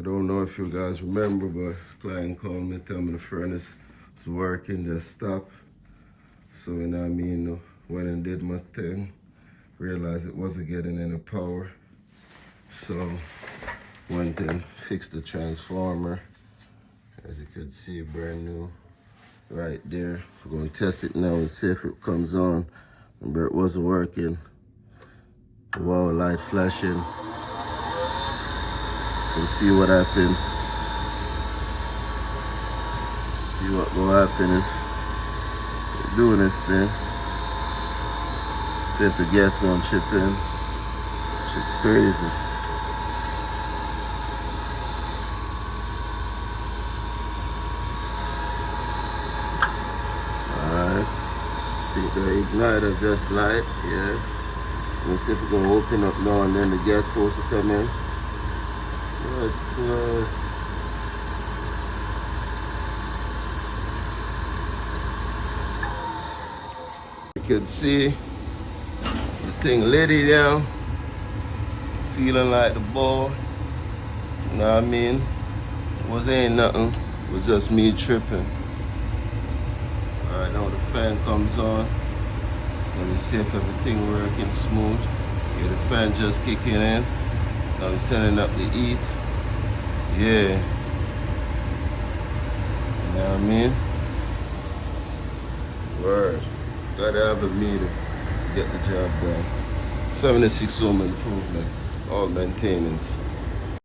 I don't know if you guys remember, but client called me, tell me the furnace was working, just stop. So, you know what I mean, went and did my thing, realized it wasn't getting any power. So, went and fixed the transformer. As you can see, brand new right there. We're going to test it now and see if it comes on. Remember, it wasn't working. The wall light flashing. We'll see what happened. See what will happen is doing this thing. See if the gas won't chip in. Shit's crazy. Alright. Take the igniter just light, yeah. Let's see if we're gonna open up now and then the gas supposed to come in. Good. You can see the thing litty down, feeling like the ball. You know what I mean? Ain't nothing. It was just me tripping. Alright, now the fan comes on. Let me see if everything working smooth. Yeah, the fan just kicking in. Now we're sending up the heat. Yeah. You know what I mean? Word. Gotta have a meter to get the job done. 76 ohm improvement. All maintenance.